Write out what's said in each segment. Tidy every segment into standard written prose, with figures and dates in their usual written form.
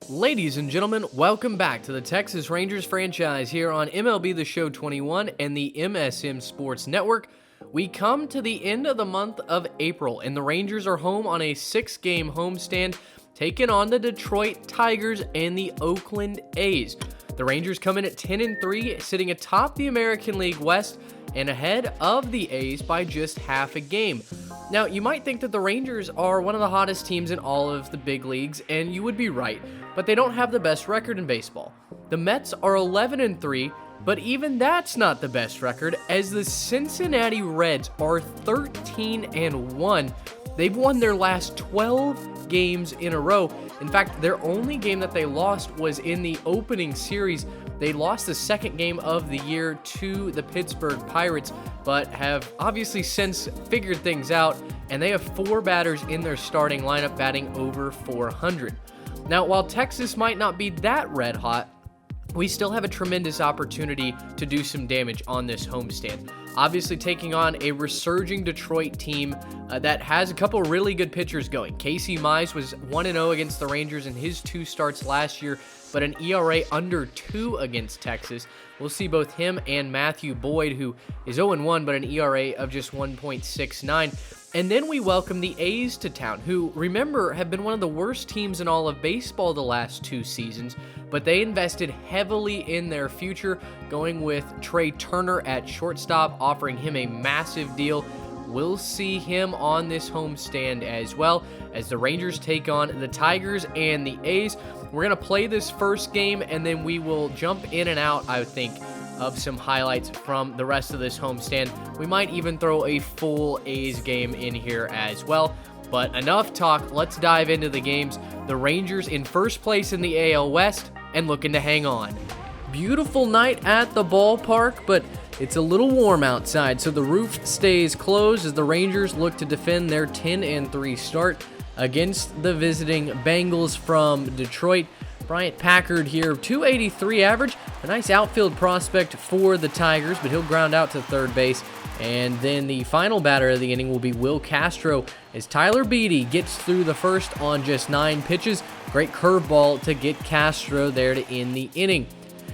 Ladies and gentlemen, welcome back to the Texas Rangers franchise here on MLB The Show 21 and the MSM Sports Network. We come to the end of the month of April, and the Rangers are home on a 6-game homestand, taking on the Detroit Tigers and the Oakland A's. The Rangers come in at 10-3, sitting atop the American League West and ahead of the A's by just half a game. Now, you might think that the Rangers are one of the hottest teams in all of the big leagues, and you would be right, but they don't have the best record in baseball. The Mets are 11-3, but even that's not the best record, as the Cincinnati Reds are 13-1. They've won their last 12 games in a row. In fact, their only game that they lost was in the opening series. They lost the second game of the year to the Pittsburgh Pirates, but have obviously since figured things out, and they have 4 batters in their starting lineup batting over 400. Now, while Texas might not be that red hot, we still have a tremendous opportunity to do some damage on this homestand. Obviously taking on a resurging Detroit team that has a couple really good pitchers going. Casey Mize was 1-0 against the Rangers in his 2 starts last year, but an ERA under 2 against Texas. We'll see both him and Matthew Boyd, who is 0-1, but an ERA of just 1.69. And then we welcome the A's to town, who, remember, have been one of the worst teams in all of baseball the last 2 seasons, but they invested heavily in their future, going with Trey Turner at shortstop, offering him a massive deal. We'll see him on this homestand as well, as the Rangers take on the Tigers and the A's. We're going to play this first game, and then we will jump in and out, I would think, of some highlights from the rest of this homestand. We might even throw a full A's game in here as well. But enough talk, let's dive into the games. The Rangers in first place in the AL West and looking to hang on. Beautiful night at the ballpark, but it's a little warm outside, so the roof stays closed as the Rangers look to defend their 10-3 start against the visiting Bengals from Detroit. Bryant Packard here, 283 average, a nice outfield prospect for the Tigers, but he'll ground out to third base. And then the final batter of the inning will be Will Castro, as Tyler Beede gets through the first on just 9 pitches. Great curveball to get Castro there to end the inning.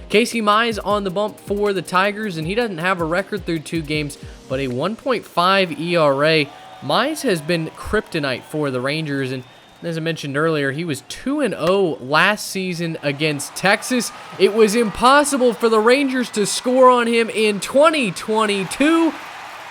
Casey Mize on the bump for the Tigers, and he doesn't have a record through 2 games, but a 1.5 ERA. Mize has been kryptonite for the Rangers, and as I mentioned earlier, he was 2-0 last season against Texas. It was impossible for the Rangers to score on him in 2022,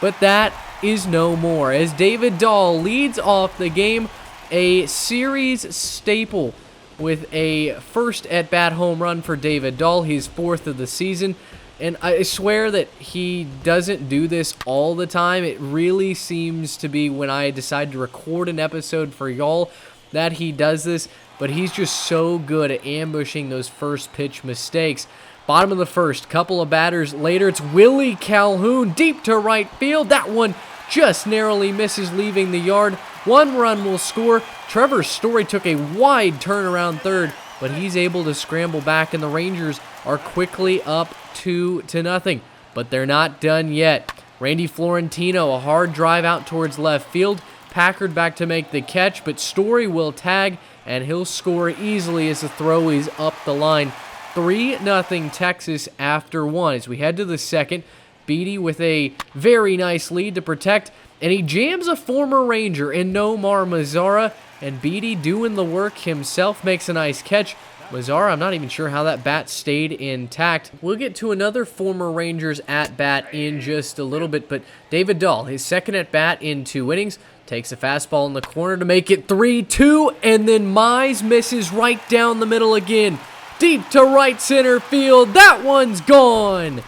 but that is no more, as David Dahl leads off the game, a series staple with a first at-bat home run for David Dahl, his 4th of the season. And I swear that he doesn't do this all the time. It really seems to be when I decide to record an episode for y'all that he does this, but he's just so good at ambushing those first pitch mistakes. Bottom of the first, couple of batters later, it's Willie Calhoun deep to right field. That one just narrowly misses leaving the yard. 1 run will score. Trevor Story took a wide turnaround third, but he's able to scramble back, and the Rangers are quickly up 2-0. But they're not done yet. Randy Florentino, a hard drive out towards left field. Packard back to make the catch, but Story will tag, and he'll score easily as the throw is up the line. 3-0 Texas after 1. As we head to the second, Beede with a very nice lead to protect, and he jams a former Ranger in Nomar Mazara, and Beede doing the work himself makes a nice catch. Mazara, I'm not even sure how that bat stayed intact. We'll get to another former Rangers at-bat in just a little bit, but David Dahl, his second at-bat in 2 innings, takes a fastball in the corner to make it 3-2, and then Mize misses right down the middle again. Deep to right center field, that one's gone!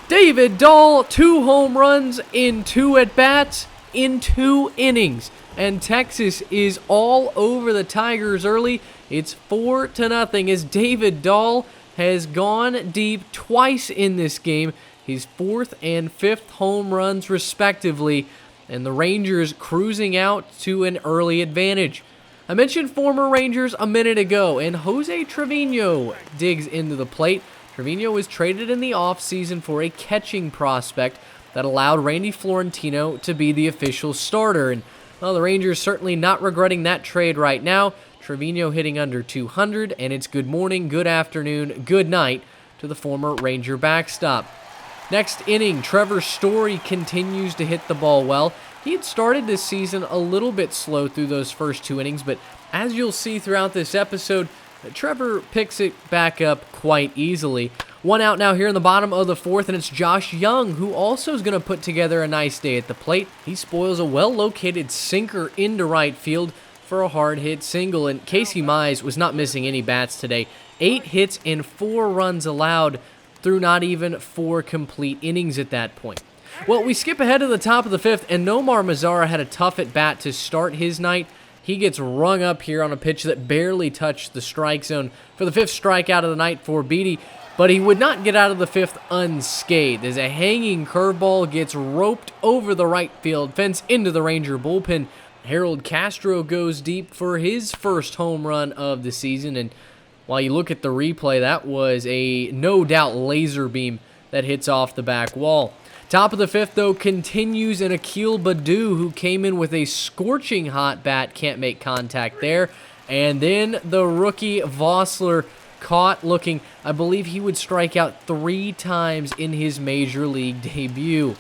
David Dahl, 2 home runs in 2 at-bats in 2 innings. And Texas is all over the Tigers early. It's 4-0 as David Dahl has gone deep twice in this game. His 4th and 5th home runs respectively. And the Rangers cruising out to an early advantage. I mentioned former Rangers a minute ago, and Jose Trevino digs into the plate. Trevino was traded in the offseason for a catching prospect that allowed Randy Florentino to be the official starter. And well, the Rangers certainly not regretting that trade right now. Trevino hitting under 200, and it's good morning, good afternoon, good night to the former Ranger backstop. Next inning, Trevor Story continues to hit the ball well. He had started this season a little bit slow through those first 2 innings, but as you'll see throughout this episode, Trevor picks it back up quite easily. 1 out now here in the bottom of the 4th, and it's Josh Young, who also is going to put together a nice day at the plate. He spoils a well-located sinker into right field for a hard-hit single, and Casey Mize was not missing any bats today. 8 hits and 4 runs allowed through not even 4 complete innings at that point. Well, we skip ahead to the top of the 5th, and Nomar Mazara had a tough at-bat to start his night. He gets rung up here on a pitch that barely touched the strike zone for the 5th strikeout of the night for Beatty, but he would not get out of the 5th unscathed as a hanging curveball gets roped over the right field fence into the Ranger bullpen. Harold Castro goes deep for his first home run of the season, and while you look at the replay, that was a no doubt laser beam that hits off the back wall. Top of the 5th, though, continues an Akil Baddoo, who came in with a scorching hot bat, can't make contact there. And then the rookie Vossler caught looking. I believe he would strike out 3 times in his major league debut.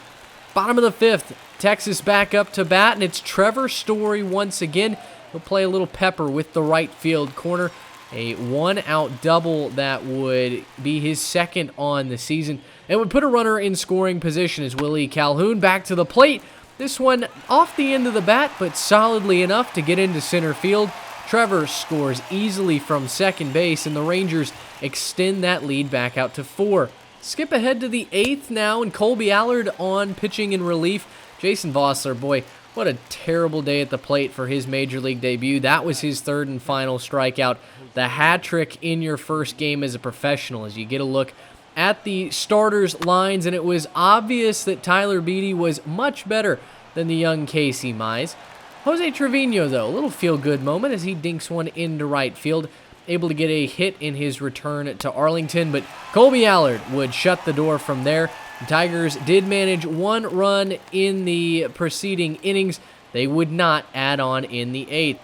Bottom of the 5th, Texas back up to bat, and it's Trevor Story once again. He'll play a little pepper with the right field corner. A 1-out double that would be his 2nd on the season. It would put a runner in scoring position as Willie Calhoun back to the plate. This one off the end of the bat, but solidly enough to get into center field. Trevor scores easily from second base, and the Rangers extend that lead back out to 4. Skip ahead to the 8th now, and Colby Allard on pitching in relief. Jason Vossler, boy, what a terrible day at the plate for his major league debut. That was his 3rd and final strikeout. The hat trick in your first game as a professional, as you get a look at the starters' lines, and it was obvious that Tyler Beatty was much better than the young Casey Mize. Jose Trevino, though, a little feel-good moment as he dinks one into right field, able to get a hit in his return to Arlington, but Colby Allard would shut the door from there. The Tigers did manage 1 run in the preceding innings. They would not add on in the 8th.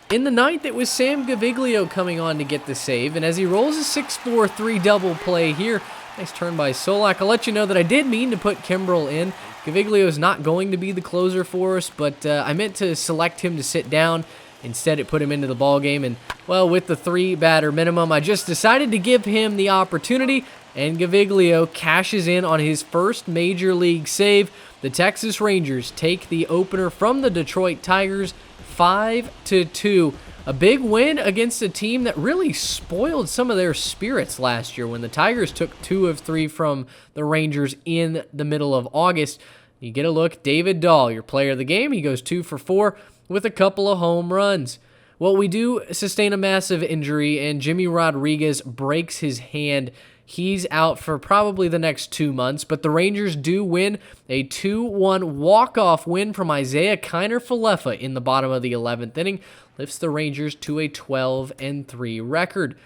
In the 9th, it was Sam Gaviglio coming on to get the save, and as he rolls a 6-4-3 double play here, nice turn by Solak. I'll let you know that I did mean to put Kimbrel in. Gaviglio is not going to be the closer for us, but I meant to select him to sit down. Instead, it put him into the ballgame, and, well, with the 3-batter minimum, I just decided to give him the opportunity, and Gaviglio cashes in on his first major league save. The Texas Rangers take the opener from the Detroit Tigers 5-2. A big win against a team that really spoiled some of their spirits last year when the Tigers took 2 of 3 from the Rangers in the middle of August. You get a look, David Dahl, your player of the game. He goes 2 for 4 with a couple of home runs. Well, we do sustain a massive injury, and Jimmy Rodriguez breaks his hand. He's out for probably the next 2 months, but the Rangers do win a 2-1 walk-off win from Isaiah Kiner-Falefa in the bottom of the 11th inning. Lifts the Rangers to a 12-3 record.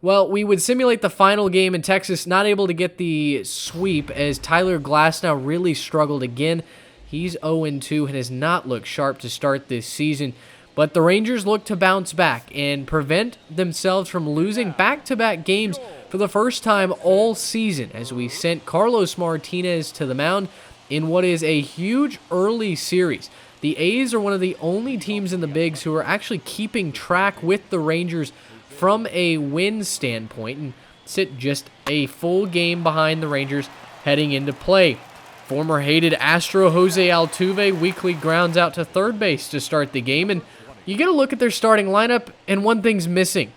Well, we would simulate the final game in Texas, not able to get the sweep as Tyler Glasnow really struggled again. He's 0-2 and has not looked sharp to start this season. But the Rangers look to bounce back and prevent themselves from losing back-to-back games for the first time all season as we sent Carlos Martinez to the mound in what is a huge early series. The A's are one of the only teams in the Bigs who are actually keeping track with the Rangers from a win standpoint and sit just a full game behind the Rangers heading into play. Former hated Astro Jose Altuve weakly grounds out to third base to start the game, and you get a look at their starting lineup, and one thing's missing.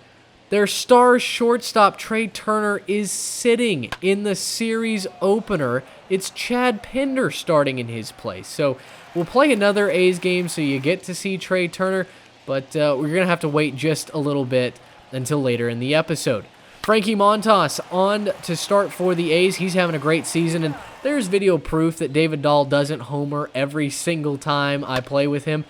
Their star shortstop, Trey Turner, is sitting in the series opener. It's Chad Pinder starting in his place. So we'll play another A's game so you get to see Trey Turner, but we're going to have to wait just a little bit until later in the episode. Frankie Montas on to start for the A's. He's having a great season, and there's video proof that David Dahl doesn't homer every single time I play with him.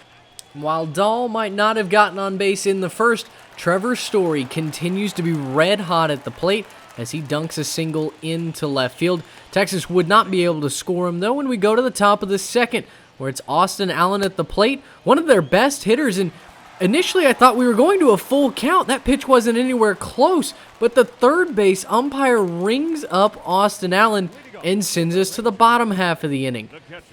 While Dahl might not have gotten on base in the first, Trevor Story continues to be red hot at the plate as he dunks a single into left field. Texas would not be able to score him, though, when we go to the top of the second, where it's Austin Allen at the plate, one of their best hitters, and Initially, I thought we were going to a full count. That pitch wasn't anywhere close, but the third base umpire rings up Austin Allen and sends us to the bottom half of the inning.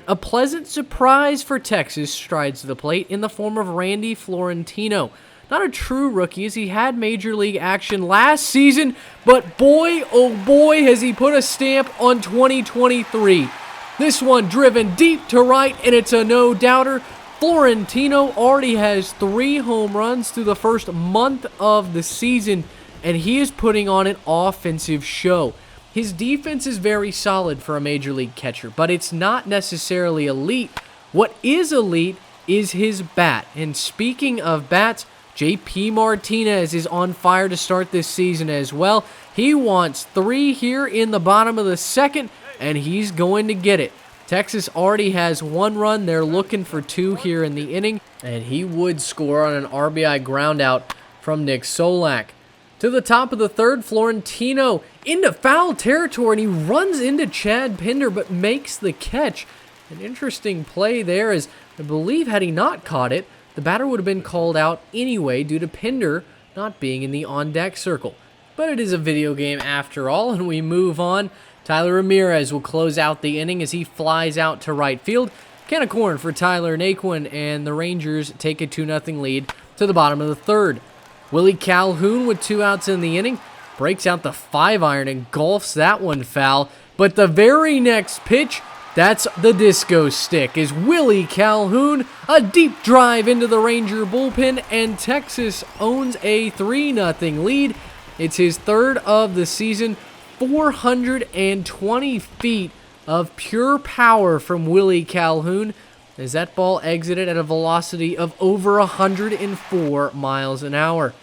A pleasant surprise for Texas strides to the plate in the form of Randy Florentino. Not a true rookie, as he had major league action last season, but boy, oh boy, has he put a stamp on 2023. This one driven deep to right, and it's a no-doubter. Florentino already has 3 home runs through the first month of the season, and he is putting on an offensive show. His defense is very solid for a major league catcher, but it's not necessarily elite. What is elite is his bat. And speaking of bats, JP Martinez is on fire to start this season as well. He wants 3 here in the bottom of the second, and he's going to get it. Texas already has 1 run. They're looking for 2 here in the inning, and he would score on an RBI groundout from Nick Solak. To the top of the third, Florentino into foul territory, and he runs into Chad Pinder but makes the catch. An interesting play there, as I believe had he not caught it, the batter would have been called out anyway due to Pinder not being in the on-deck circle. But it is a video game after all, and we move on. Tyler Ramirez will close out the inning as he flies out to right field. Can of corn for Tyler Naquin, and the Rangers take a 2-0 lead to the bottom of the third. Willie Calhoun with 2 outs in the inning breaks out the 5-iron and golfs that one foul. But the very next pitch, that's the disco stick, is Willie Calhoun, a deep drive into the Ranger bullpen, and Texas owns a 3-0 lead. It's his 3rd of the season. 420 feet of pure power from Willie Calhoun as that ball exited at a velocity of over 104 miles an hour.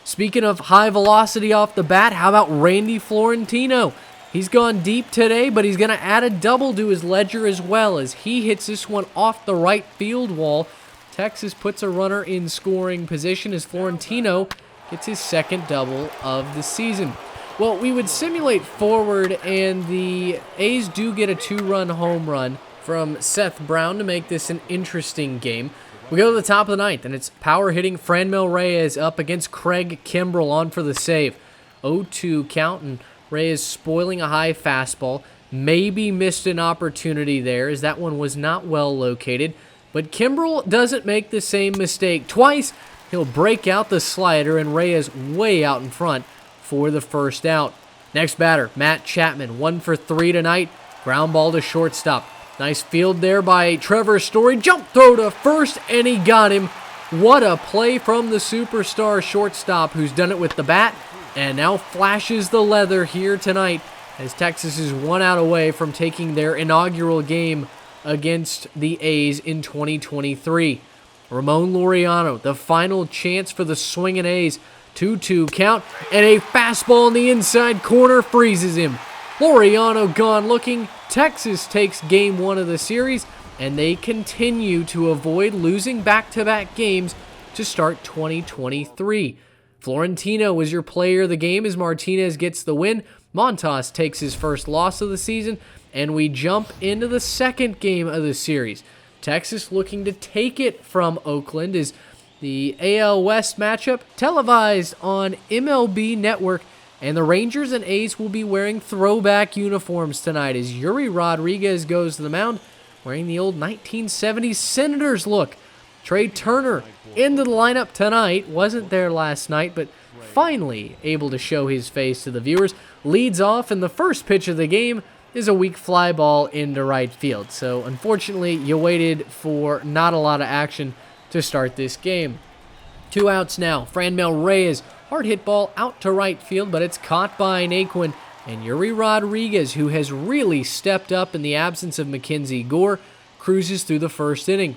Speaking of high velocity off the bat, how about Randy Florentino? He's gone deep today, but he's going to add a double to his ledger as well as he hits this one off the right field wall. Texas puts a runner in scoring position as Florentino gets his 2nd double of the season. Well, we would simulate forward, and the A's do get a 2-run home run from Seth Brown to make this an interesting game. We go to the top of the 9th, and it's power-hitting Franmil Reyes up against Craig Kimbrell on for the save. 0-2 count, and Reyes spoiling a high fastball. Maybe missed an opportunity there, as that one was not well located. But Kimbrell doesn't make the same mistake twice. He'll break out the slider, and Reyes way out in front for the first out. Next batter, Matt Chapman, 1 for 3 tonight. Ground ball to shortstop. Nice field there by Trevor Story. Jump throw to first, and he got him. What a play from the superstar shortstop, who's done it with the bat and now flashes the leather here tonight as Texas is 1 out away from taking their inaugural game against the A's in 2023. Ramon Laureano, the final chance for the swinging A's. 2-2 count, and a fastball in the inside corner freezes him. Laureano gone looking. Texas takes game 1 of the series, and they continue to avoid losing back-to-back games to start 2023. Florentino was your player of the game as Martinez gets the win. Montas takes his first loss of the season, and we jump into the 2nd game of the series. Texas looking to take it from Oakland as the AL West matchup televised on MLB Network, and the Rangers and A's will be wearing throwback uniforms tonight as Yuri Rodriguez goes to the mound wearing the old 1970s Senators look. Trey Turner into the lineup tonight, wasn't there last night, but finally able to show his face to the viewers. Leads off, and the first pitch of the game is a weak fly ball into right field. So unfortunately, you waited for not a lot of action to start this game. 2 outs now. Franmil Reyes, hard hit ball out to right field, but it's caught by Naquin. And Yuri Rodriguez, who has really stepped up in the absence of Mackenzie Gore, cruises through the first inning.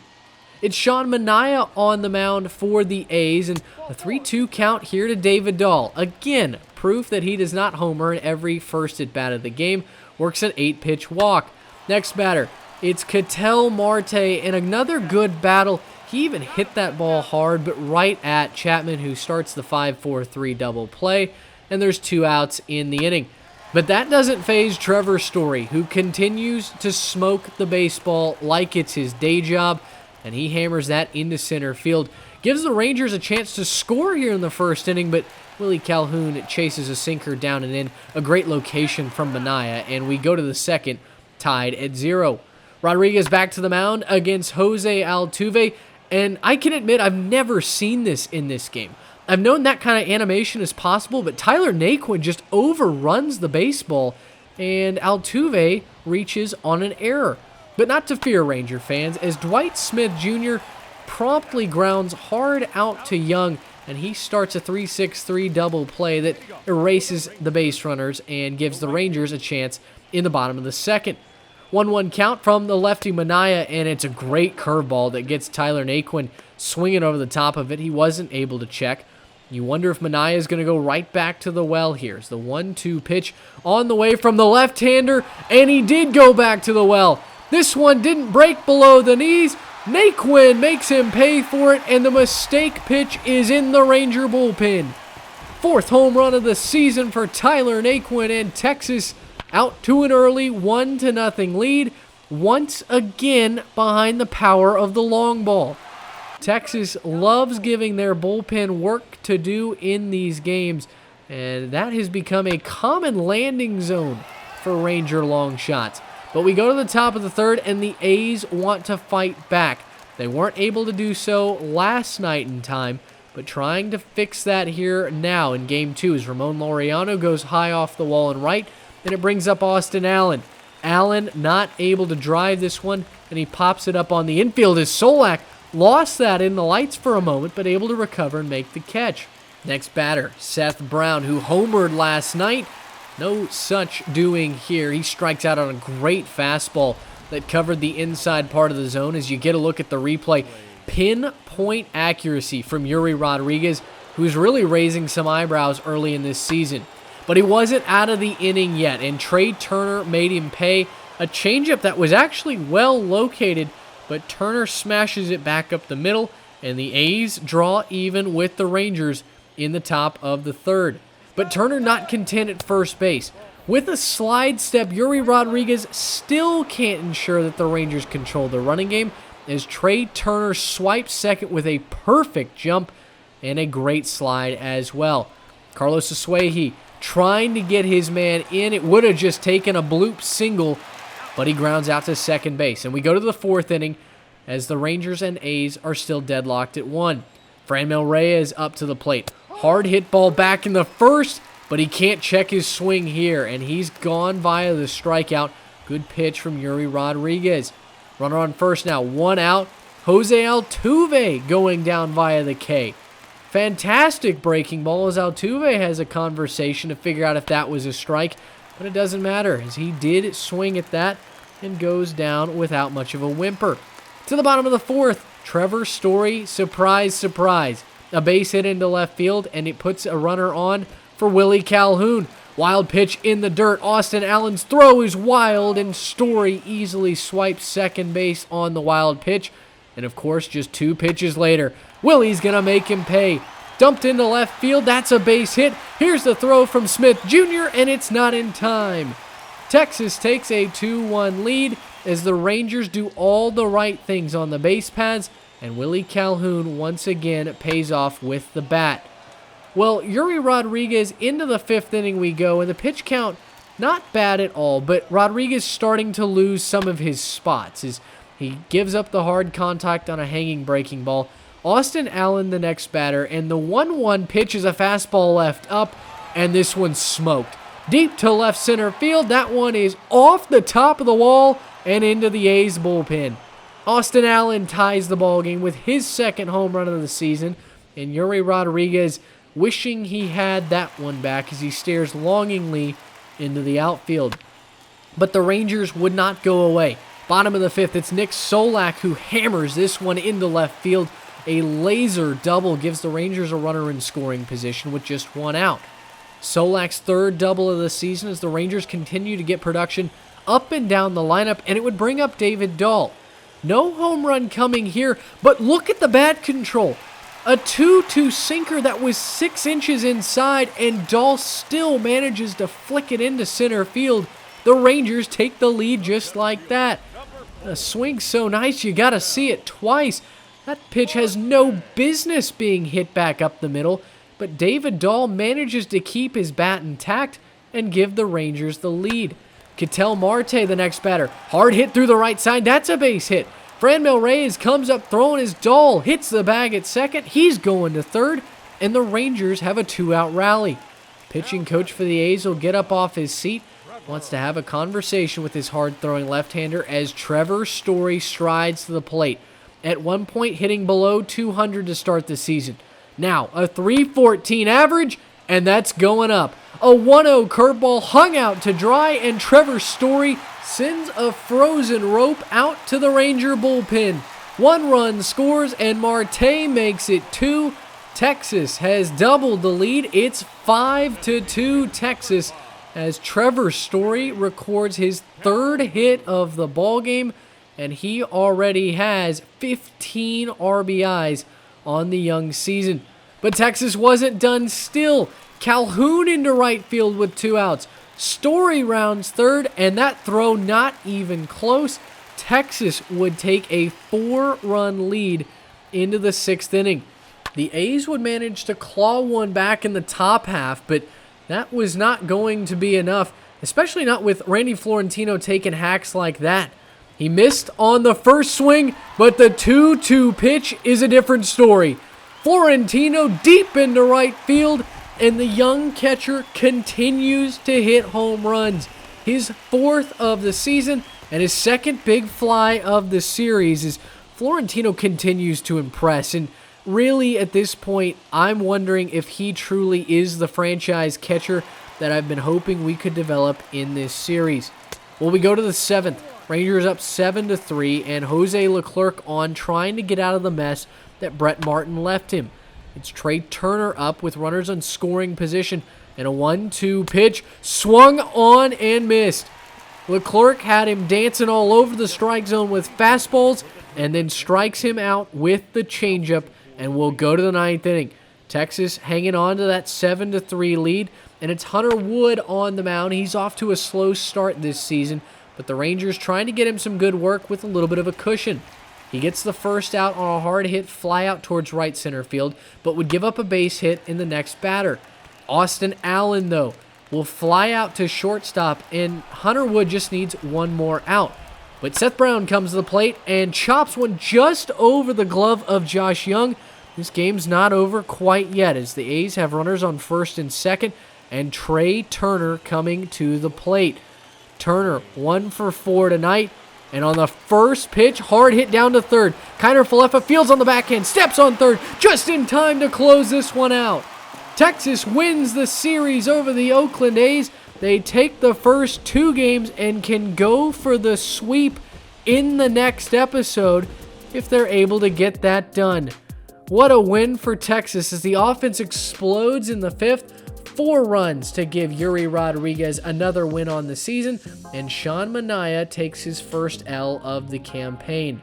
It's Sean Manaea on the mound for the A's, and a 3-2 count here to David Dahl. Again, proof that he does not homer in every first at-bat of the game. Works an 8-pitch walk. Next batter, it's Ketel Marte in another good battle. He even hit that ball hard, but right at Chapman, who starts the 5-4-3 double play, and there's 2 outs in the inning. But that doesn't faze Trevor Story, who continues to smoke the baseball like it's his day job, and he hammers that into center field. gives the Rangers a chance to score here in the first inning, but Willie Calhoun chases a sinker down and in. A great location from Minaya, and we go to the second, tied at 0. Rodriguez back to the mound against Jose Altuve, and I can admit I've never seen this in this game. I've known that kind of animation is possible, but Tyler Naquin just overruns the baseball, and Altuve reaches on an error. But not to fear, Ranger fans, as Dwight Smith Jr. promptly grounds hard out to Young, and he starts a 3-6-3 double play that erases the base runners and gives the Rangers a chance in the bottom of the second. 1-1 count from the lefty Minaya, and it's a great curveball that gets Tyler Naquin swinging over the top of it. He wasn't able to check. You wonder if Minaya is going to go right back to the well here. It's the 1-2 pitch on the way from the left-hander, and he did go back to the well. This one didn't break below the knees. Naquin makes him pay for it, and the mistake pitch is in the Ranger bullpen. 4th home run of the season for Tyler Naquin, and Texas out to an early 1-0 lead, once again behind the power of the long ball. Texas loves giving their bullpen work to do in these games, and that has become a common landing zone for Ranger long shots. But we go to the top of the third, and the A's want to fight back. They weren't able to do so last night in time, but trying to fix that here now in Game 2 as Ramon Laureano goes high off the wall and right, and it brings up Austin Allen. Allen not able to drive this one, and he pops it up on the infield as Solak lost that in the lights for a moment, but able to recover and make the catch. Next batter, Seth Brown, who homered last night. No such doing here. He strikes out on a great fastball that covered the inside part of the zone. As you get a look at the replay, pinpoint accuracy from Yuri Rodriguez, who's really raising some eyebrows early in this season. But he wasn't out of the inning yet, and Trey Turner made him pay. A changeup that was actually well located, but Turner smashes it back up the middle, and the A's draw even with the Rangers in the top of the third. But Turner not content at first base. With a slide step, Yuri Rodriguez still can't ensure that the Rangers control the running game, as Trey Turner swipes second with a perfect jump and a great slide as well. Carlos Asueji trying to get his man in. It would have just taken a bloop single, but he grounds out to second base. And we go to the 4th inning as the Rangers and A's are still deadlocked at 1. Franmil Reyes up to the plate. Hard hit ball back in the first, but he can't check his swing here, and he's gone via the strikeout. Good pitch from Yuri Rodriguez. Runner on first now, 1 out. Jose Altuve going down via the K. Fantastic breaking ball as Altuve has a conversation to figure out if that was a strike, but it doesn't matter as he did swing at that and goes down without much of a whimper. To the bottom of the 4th, Trevor Story, surprise, surprise. A base hit into left field, and it puts a runner on for Willie Calhoun. Wild pitch in the dirt. Austin Allen's throw is wild, and Story easily swipes second base on the wild pitch. And of course, just 2 pitches later, Willie's going to make him pay. Dumped into left field. That's a base hit. Here's the throw from Smith Jr., and it's not in time. Texas takes a 2-1 lead as the Rangers do all the right things on the base paths, and Willie Calhoun once again pays off with the bat. Well, Yuri Rodriguez into the 5th inning we go, and the pitch count not bad at all, but Rodriguez starting to lose some of his spots as he gives up the hard contact on a hanging breaking ball. Austin Allen the next batter, and the 1-1 pitch is a fastball left up, and this one's smoked. Deep to left center field, that one is off the top of the wall and into the A's bullpen. Austin Allen ties the ballgame with his 2nd home run of the season, and Yuri Rodriguez wishing he had that one back as he stares longingly into the outfield. But the Rangers would not go away. Bottom of the 5th, it's Nick Solak who hammers this one into left field. A laser double gives the Rangers a runner in scoring position with just 1 out. Solak's 3rd double of the season as the Rangers continue to get production up and down the lineup, and it would bring up David Dahl. No home run coming here, but look at the bat control. A 2-2 sinker that was 6 inches inside, and Dahl still manages to flick it into center field. The Rangers take the lead just like that. A swing so nice, you gotta see it twice. That pitch has no business being hit back up the middle, but David Dahl manages to keep his bat intact and give the Rangers the lead. Ketel Marte, the next batter. Hard hit through the right side. That's a base hit. Franmil Reyes comes up throwing his Dahl, hits the bag at second. He's going to third, and the Rangers have a 2-out rally. Pitching coach for the A's will get up off his seat, wants to have a conversation with his hard-throwing left-hander as Trevor Story strides to the plate. At one point, hitting below 200 to start the season. Now, a .314 average, and that's going up. A 1-0 curveball hung out to dry, and Trevor Story sends a frozen rope out to the Ranger bullpen. 1 run scores, and Marte makes it 2. Texas has doubled the lead. It's 5-2 Texas as Trevor Story records his 3rd hit of the ballgame, and he already has 15 RBIs on the young season. But Texas wasn't done still. Calhoun into right field with 2 outs. Story rounds third, and that throw not even close. Texas would take a 4-run lead into the 6th inning. The A's would manage to claw one back in the top half, but that was not going to be enough, especially not with Randy Florentino taking hacks like that. He missed on the first swing, but the 2-2 pitch is a different story. Florentino deep into right field, and the young catcher continues to hit home runs. His 4th of the season and his 2nd big fly of the series as Florentino continues to impress. And really, at this point, I'm wondering if he truly is the franchise catcher that I've been hoping we could develop in this series. Well, we go to the 7th. Rangers up 7-3, and Jose Leclerc on trying to get out of the mess that Brett Martin left him. It's Trey Turner up with runners on scoring position, and a 1-2 pitch swung on and missed. Leclerc had him dancing all over the strike zone with fastballs and then strikes him out with the changeup, and we'll go to the 9th inning. Texas hanging on to that 7-3 lead, and it's Hunter Wood on the mound. He's off to a slow start this season, but the Rangers trying to get him some good work with a little bit of a cushion. He gets the first out on a hard hit fly out towards right center field, but would give up a base hit in the next batter. Austin Allen, though, will fly out to shortstop, and Hunter Wood just needs one more out. But Seth Brown comes to the plate and chops one just over the glove of Josh Young. This game's not over quite yet as the A's have runners on first and second, and Trey Turner coming to the plate. Turner 1 for 4 tonight. And on the first pitch, hard hit down to third. Kiner Falefa fields on the backhand, steps on third, just in time to close this one out. Texas wins the series over the Oakland A's. They take the first 2 games and can go for the sweep in the next episode if they're able to get that done. What a win for Texas as the offense explodes in the 5th. 4 runs to give Yuri Rodriguez another win on the season, and Sean Manaea takes his first L of the campaign.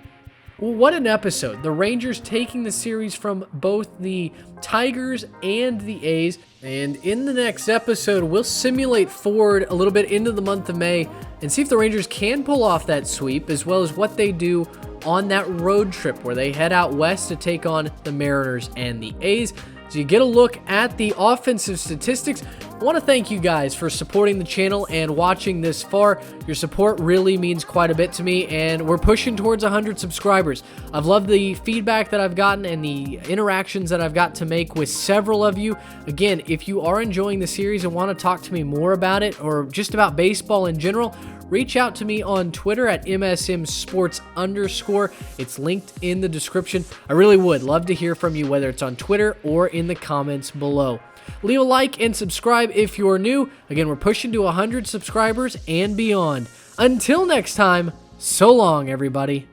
Well, what an episode. The Rangers taking the series from both the Tigers and the A's, and in the next episode, we'll simulate forward a little bit into the month of May and see if the Rangers can pull off that sweep, as well as what they do on that road trip where they head out west to take on the Mariners and the A's. So you get a look at the offensive statistics. I want to thank you guys for supporting the channel and watching this far. Your support really means quite a bit to me, and we're pushing towards 100 subscribers. I've loved the feedback that I've gotten and the interactions that I've got to make with several of you. Again, if you are enjoying the series and want to talk to me more about it or just about baseball in general, reach out to me on Twitter at MSMSports_. It's linked in the description. I really would love to hear from you, whether it's on Twitter or in the comments below. Leave a like and subscribe if you're new. Again, we're pushing to 100 subscribers and beyond. Until next time, so long, everybody.